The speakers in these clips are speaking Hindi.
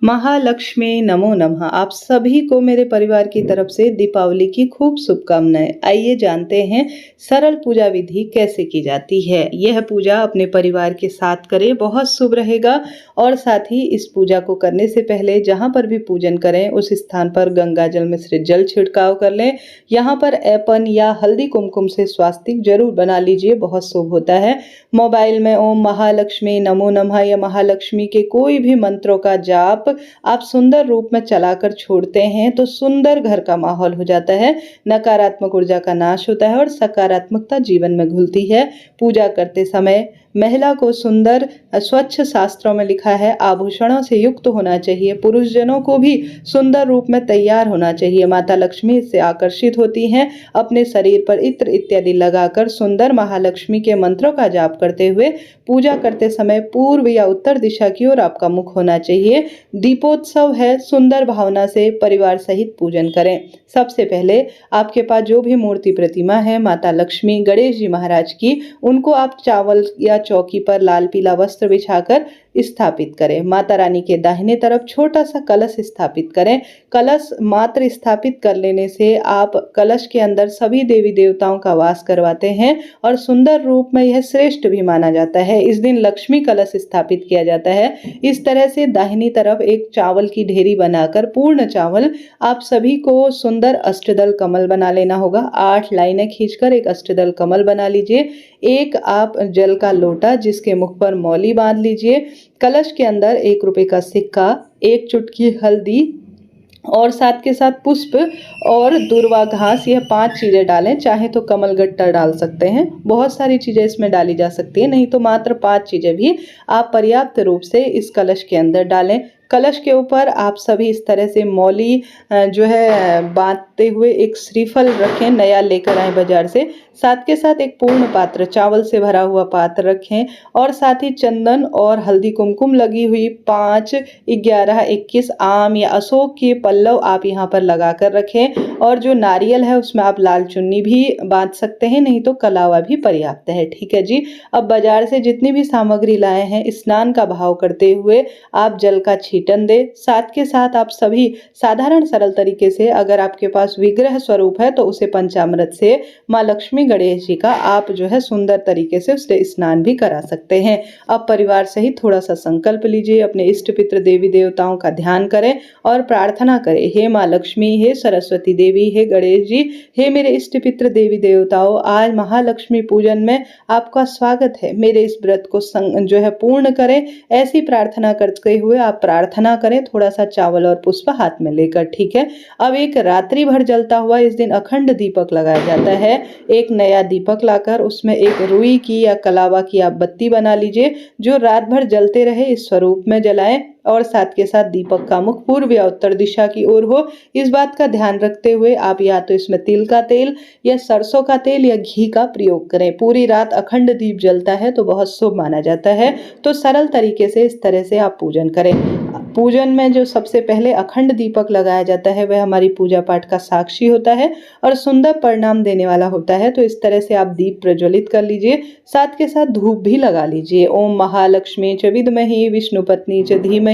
महालक्ष्मी नमो नमः। आप सभी को मेरे परिवार की तरफ से दीपावली की खूब शुभकामनाएं। आइए जानते हैं सरल पूजा विधि कैसे की जाती है। यह पूजा अपने परिवार के साथ करें, बहुत शुभ रहेगा। और साथ ही इस पूजा को करने से पहले जहां पर भी पूजन करें उस स्थान पर गंगा जल मिश्रित जल छिड़काव कर लें। यहाँ पर ऐपन या हल्दी कुमकुम से स्वास्तिक जरूर बना लीजिए, बहुत शुभ होता है। मोबाइल में ओम महालक्ष्मी नमो नमः या महालक्ष्मी के कोई भी मंत्रों का जाप आप सुंदर रूप में चलाकर छोड़ते हैं तो सुंदर घर का माहौल हो जाता है, नकारात्मक ऊर्जा का नाश होता है और सकारात्मकता जीवन में घुलती है। पूजा करते समय महिला को सुंदर स्वच्छ शास्त्रों में लिखा है आभूषणों से युक्त होना चाहिए। पुरुष जनों को भी सुंदर रूप में तैयार होना चाहिए। माता लक्ष्मी इससे आकर्षित होती हैं। अपने शरीर पर इत्र इत्यादि लगाकर सुंदर महालक्ष्मी के मंत्रों का जाप करते हुए पूजा करते समय पूर्व या उत्तर दिशा की ओर आपका मुख होना चाहिए। दीपोत्सव है, सुंदर भावना से परिवार सहित पूजन करें। सबसे पहले आपके पास जो भी मूर्ति प्रतिमा है माता लक्ष्मी गणेश जी महाराज की, उनको आप चावल या चौकी पर लाल पीला वस्त्र बिछाकर स्थापित करें। माता रानी के दाहिने तरफ छोटा सा कलश स्थापित करें। कलश मात्र स्थापित कर लेने से आप कलश के अंदर सभी देवी देवताओं का वास करवाते हैं और सुंदर रूप में यह श्रेष्ठ भी माना जाता है। इस दिन लक्ष्मी कलश स्थापित किया जाता है। इस तरह से दाहिनी तरफ एक चावल की ढेरी बनाकर पूर्ण चावल आप सभी को सुंदर अष्टदल कमल बना लेना होगा। 8 लाइनें खींचकर एक अष्टदल कमल बना लीजिए। एक आप जल का लोटा जिसके मुख पर मौली बांध लीजिए। कलश के अंदर 1 रुपए का सिक्का, 1 चुटकी हल्दी और साथ के साथ पुष्प और दूर्वा घास, यह 5 चीजें डालें। चाहे तो कमल गट्टा डाल सकते हैं, बहुत सारी चीजें इसमें डाली जा सकती है, नहीं तो मात्र 5 चीजें भी आप पर्याप्त रूप से इस कलश के अंदर डालें। कलश के ऊपर आप सभी इस तरह से मौली जो है बांधते हुए एक श्रीफल रखें, नया लेकर आए बाजार से। साथ के साथ एक पूर्ण पात्र चावल से भरा हुआ पात्र रखें और साथ ही चंदन और हल्दी कुमकुम लगी हुई 5, 11, 21 आम या अशोक के पल्लव आप यहाँ पर लगा कर रखें। और जो नारियल है उसमें आप लाल चुन्नी भी बांध सकते हैं, नहीं तो कलावा भी पर्याप्त है। ठीक है जी। अब बाजार से जितनी भी सामग्री लाए हैं स्नान का भाव करते हुए आप जल का छीटन दे। साथ के साथ आप सभी साधारण सरल तरीके से, अगर आपके पास विग्रह स्वरूप है तो उसे पंचामृत से माँ लक्ष्मी गणेश जी का आप जो है सुंदर तरीके से उससे स्नान भी करा सकते हैं। अब परिवार सहित थोड़ा सा संकल्प लीजिए, अपने इष्ट पितृ देवी देवताओं का ध्यान करें और प्रार्थना करें। हे माँ लक्ष्मी, हे सरस्वती देवी, हे गणेश जी, हे मेरे इष्ट पितृ देवी देवताओं, आज महालक्ष्मी पूजन में आपका स्वागत है। मेरे इस व्रत को जो है पूर्ण करें। ऐसी प्रार्थना करते हुए आप प्रार्थना करें, थोड़ा सा चावल और पुष्प हाथ में लेकर। ठीक है। अब एक रात्रि भर जलता हुआ इस दिन अखंड दीपक लगाया जाता है। एक नया दीपक लाकर उसमें एक रुई की या कलावा की आप बत्ती बना लीजिए जो रात भर जलते रहे, इस स्वरूप में जलाएं। और साथ के साथ दीपक का मुख पूर्व या उत्तर दिशा की ओर हो, इस बात का ध्यान रखते हुए आप या तो इसमें तिल का तेल या सरसों का तेल या घी का प्रयोग करें। पूरी रात अखंड दीप जलता है तो बहुत शुभ माना जाता है। तो सरल तरीके से इस तरह से आप पूजन करें। पूजन में जो सबसे पहले अखंड दीपक लगाया जाता है वह हमारी पूजा पाठ का साक्षी होता है और सुंदर परिणाम देने वाला होता है। तो इस तरह से आप दीप प्रज्वलित कर लीजिए, साथ के साथ धूप भी लगा लीजिए। ओम महालक्ष्मी च विद्महि विष्णुपत्नी च धीमहि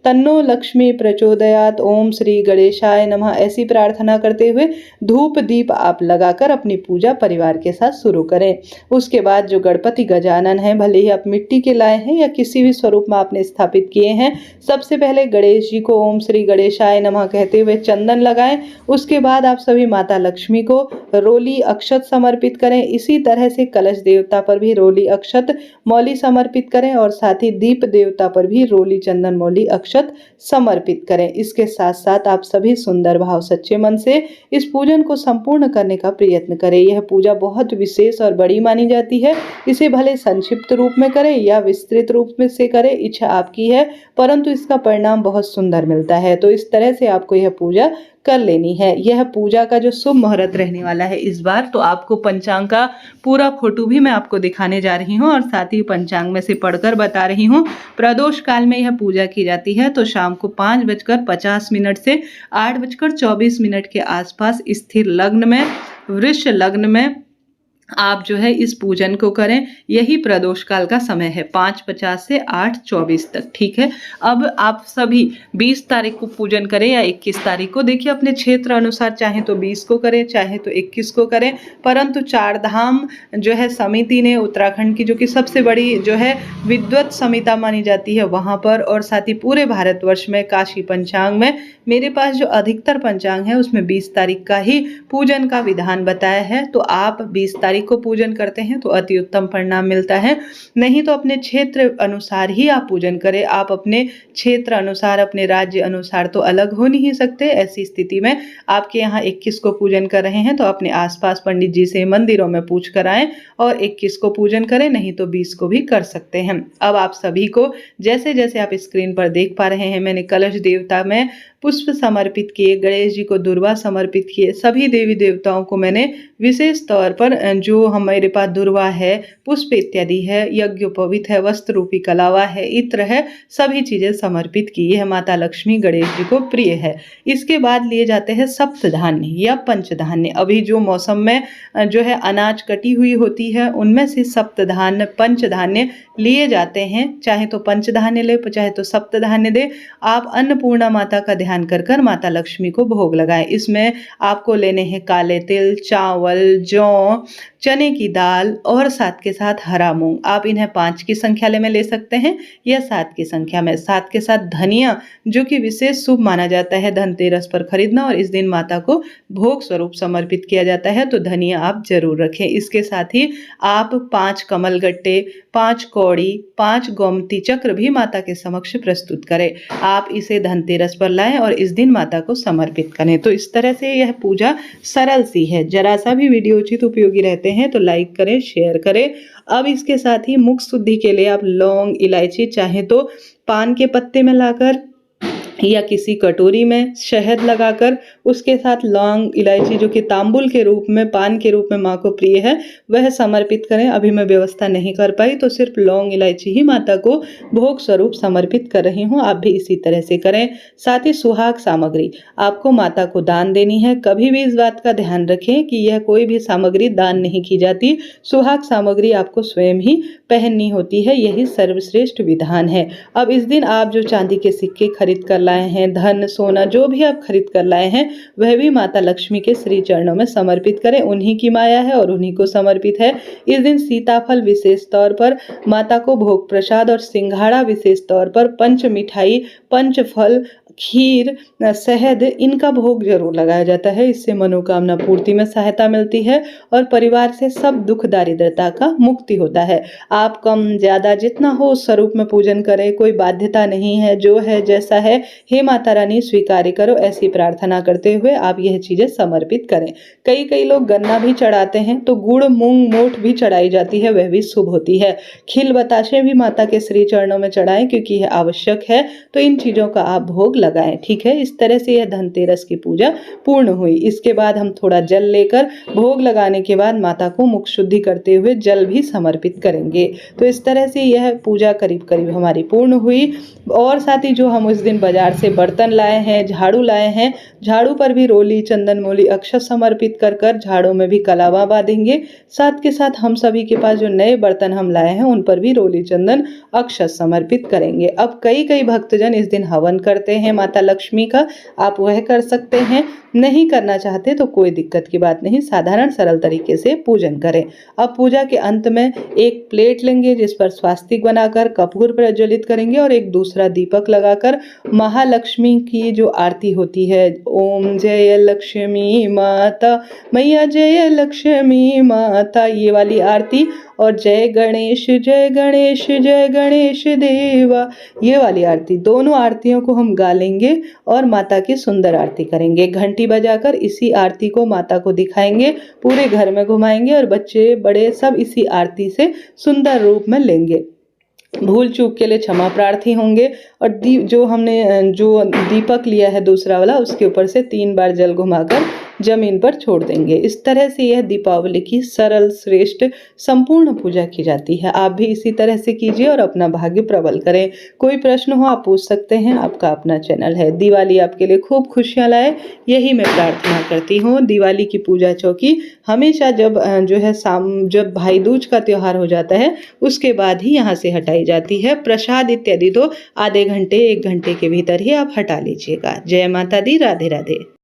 तन्नो लक्ष्मी प्रचोदयात, ओम श्री गणेशाय नमः, ऐसी प्रार्थना करते हुए धूप दीप आप लगाकर अपनी पूजा परिवार के साथ शुरू करें। उसके बाद जो गणपति गजानन है, भले ही आप मिट्टी के लाए हैं या किसी भी स्वरूप में आपने स्थापित किए हैं, सबसे पहले गणेश जी को ओम श्री गणेशाय नमः कहते हुए चंदन लगाएं। उसके बाद आप सभी माता लक्ष्मी को रोली अक्षत समर्पित करें। इसी तरह से कलश देवता पर भी रोली अक्षत मौली समर्पित करें और साथ ही दीप देवता पर भी रोली चंदन मौली अक्षत समर्पित करें। इसके साथ साथ आप सभी सुंदर भाव सच्चे मन से इस पूजन को संपूर्ण करने का प्रयत्न करें। यह पूजा बहुत विशेष और बड़ी मानी जाती है। इसे भले संक्षिप्त रूप में करें या विस्तृत रूप में से करें, इच्छा आपकी है, परंतु इसका परिणाम बहुत सुंदर मिलता है। तो इस तरह से आपको यह पूजा कर लेनी है। यह पूजा का जो शुभ मुहूर्त रहने वाला है इस बार, तो आपको पंचांग का पूरा फोटो भी मैं आपको दिखाने जा रही हूँ और साथ ही पंचांग में से पढ़कर बता रही हूँ। प्रदोष काल में यह पूजा की जाती है, तो शाम को 5:50 से 8:24 के आसपास स्थिर लग्न में, वृष लग्न में आप जो है इस पूजन को करें। यही प्रदोष काल का समय है 5:50 से 8:24 तक, ठीक है। अब आप सभी 20 तारीख को पूजन करें या 21 तारीख को, देखिए अपने क्षेत्र अनुसार चाहे तो 20 को करें चाहे तो 21 को करें, परंतु चार धाम जो है समिति ने उत्तराखंड की, जो कि सबसे बड़ी जो है विद्वत समिति मानी जाती है, वहाँ पर और साथ ही पूरे भारतवर्ष में काशी पंचांग में मेरे पास जो अधिकतर पंचांग है उसमें 20 तारीख का ही पूजन का विधान बताया है। तो आप 20 तारीख को पूजन करते हैं तो अति उत्तम परिणाम मिलता है। नहीं तो अपने क्षेत्र अनुसार ही आप पूजन करें। आप अपने क्षेत्र अनुसार, अपने राज्य अनुसार तो अलग हो नहीं सकते। ऐसी स्थिति में आपके यहाँ 21 को पूजन कर रहे हैं तो अपने आसपास पंडित जी से मंदिरों में पूछ कर आएं और 21 को पूजन करें, नहीं तो 20 को भी कर सकते हैं। अब आप सभी को जैसे जैसे आप स्क्रीन पर देख पा रहे हैं, मैंने कलश देवता में पुष्प समर्पित किए, गणेश जी को दुर्वा समर्पित किए, सभी देवी देवताओं को मैंने विशेष तौर पर जो हमारे पास दुर्वा है, पुष्प इत्यादि है, यज्ञोपवीत है, वस्त्र रूपी कलावा है, इत्र है, सभी चीजें समर्पित की। यह माता लक्ष्मी गणेश जी को प्रिय है। इसके बाद लिए जाते हैं सप्तधान्य या पंचधान्य। अभी जो मौसम में जो है अनाज कटी हुई होती है उनमें से सप्तधान्य पंचधान्य लिए जाते हैं। चाहे तो पंचधान्य ले चाहे तो सप्तधान्य दे। आप अन्नपूर्णा माता का ध्यान कर कर माता लक्ष्मी को भोग लगाएं। इसमें आपको लेने हैं काले तिल, चावल, जौ, चने की दाल और साथ के साथ हरा मूंग। आप इन्हें 5 की संख्या में ले सकते हैं या 7 की संख्या में। साथ के साथ धनिया, जो कि विशेष शुभ माना जाता है धनतेरस पर खरीदना, और इस दिन माता को भोग स्वरूप समर्पित किया जाता है, तो धनिया आप जरूर रखें। इसके साथ ही आप 5 कमलगट्टे, 5 कौड़ी, 5 गोमती चक्र भी माता के समक्ष प्रस्तुत करें। आप इसे धनतेरस पर लाएं और इस दिन माता को समर्पित करें। तो इस तरह से यह पूजा सरल सी है। जरा सा भी वीडियो उचित उपयोगी रहते हैं तो लाइक करें, शेयर करें। अब इसके साथ ही मुख शुद्धि के लिए आप लौंग, इलायची, चाहे तो पान के पत्ते में लाकर या किसी कटोरी में शहद लगाकर, उसके साथ लौंग, इलायची, जो कि तांबुल के रूप में, पान के रूप में माँ को प्रिय है, वह समर्पित करें। अभी मैं व्यवस्था नहीं कर पाई तो सिर्फ लौंग, इलायची ही माता को भोग स्वरूप समर्पित कर रही हूँ। आप भी इसी तरह से करें। साथ ही सुहाग सामग्री आपको माता को दान देनी है। कभी भी इस बात का ध्यान रखें कि यह कोई भी सामग्री दान नहीं की जाती। सुहाग सामग्री आपको स्वयं ही पहननी होती है। यही सर्वश्रेष्ठ विधान है। अब इस दिन आप जो चांदी के सिक्के खरीद कर लाए हैं, धन, सोना, जो भी आप खरीद कर लाए हैं, वह भी माता लक्ष्मी के श्री चरणों में समर्पित करें। उन्हीं की माया है और उन्हीं को समर्पित है। इस दिन सीताफल विशेष तौर पर माता को भोग प्रसाद और सिंघाड़ा विशेष तौर पर, पंच मिठाई, पंच फल, खीर, शहद, इनका भोग जरूर लगाया जाता है। इससे मनोकामना पूर्ति में सहायता मिलती है और परिवार से सब दुख दारिद्रता का मुक्ति होता है। आप कम ज्यादा जितना हो उस स्वरूप में पूजन करें। कोई बाध्यता नहीं है, जो है जैसा है हे माता रानी स्वीकार करो, ऐसी प्रार्थना करते हुए आप यह चीजें समर्पित करें। कई लोग गन्ना भी चढ़ाते हैं तो गुड़, मूंग, मोठ भी चढ़ाई जाती है, वह भी शुभ होती है। खिल बताशे भी माता के श्री चरणों में चढ़ाएं क्योंकि यह आवश्यक है। तो इन चीजों का आप भोग लगाएं, ठीक है। इस तरह से यह धनतेरस की पूजा पूर्ण हुई। इसके बाद हम थोड़ा जल लेकर भोग लगाने के बाद माता को मुख शुद्धि करते हुए जल भी समर्पित करेंगे। तो इस तरह से यह पूजा करीब करीब हमारी पूर्ण हुई। और साथ ही जो हम उस दिन बाजार से बर्तन लाए हैं, झाड़ू लाए हैं, झाड़ू पर भी रोली, चंदन, मोली, अक्षत समर्पित कर कर झाड़ू में भी कलावा बांधेंगे। साथ के साथ हम सभी के पास जो नए बर्तन हम लाए हैं उन पर भी रोली, चंदन, अक्षत समर्पित करेंगे। अब कई भक्तजन इस दिन हवन करते हैं माता लक्ष्मी का, आप वह कर सकते हैं। नहीं करना चाहते तो कोई दिक्कत की बात नहीं, साधारण सरल तरीके से पूजन करें। अब पूजा के अंत में एक प्लेट लेंगे जिस पर स्वास्तिक बनाकर कपूर प्रज्वलित करेंगे और एक दूसरा दीपक लगाकर महालक्ष्मी की जो आरती होती है, ओम जय लक्ष्मी माता, मैया जय लक्ष्मी माता, ये वाली आरती, और जय गणेश जय गणेश जय गणेश देवा, ये वाली आरती, दोनों आरतियों को हम गा लेंगे और माता की सुंदर आरती करेंगे। घंटी बजाकर इसी आरती को माता को दिखाएंगे, पूरे घर में घुमाएंगे और बच्चे बड़े सब इसी आरती से सुंदर रूप में लेंगे। भूल चूक के लिए क्षमा प्रार्थी होंगे। और जो हमने जो दीपक लिया है दूसरा वाला, उसके ऊपर से 3 बार जल घुमाकर जमीन पर छोड़ देंगे। इस तरह से यह दीपावली की सरल, श्रेष्ठ, संपूर्ण पूजा की जाती है। आप भी इसी तरह से कीजिए और अपना भाग्य प्रबल करें। कोई प्रश्न हो आप पूछ सकते हैं, आपका अपना चैनल है। दिवाली आपके लिए खूब खुशियाँ लाए, यही मैं प्रार्थना करती हूँ। दिवाली की पूजा चौकी हमेशा जब भाई दूज का त्योहार हो जाता है उसके बाद ही यहाँ से हटाई जाती है। प्रसाद इत्यादि तो आधे घंटे 1 घंटे के भीतर ही आप हटा लीजिएगा। जय माता दी, राधे राधे।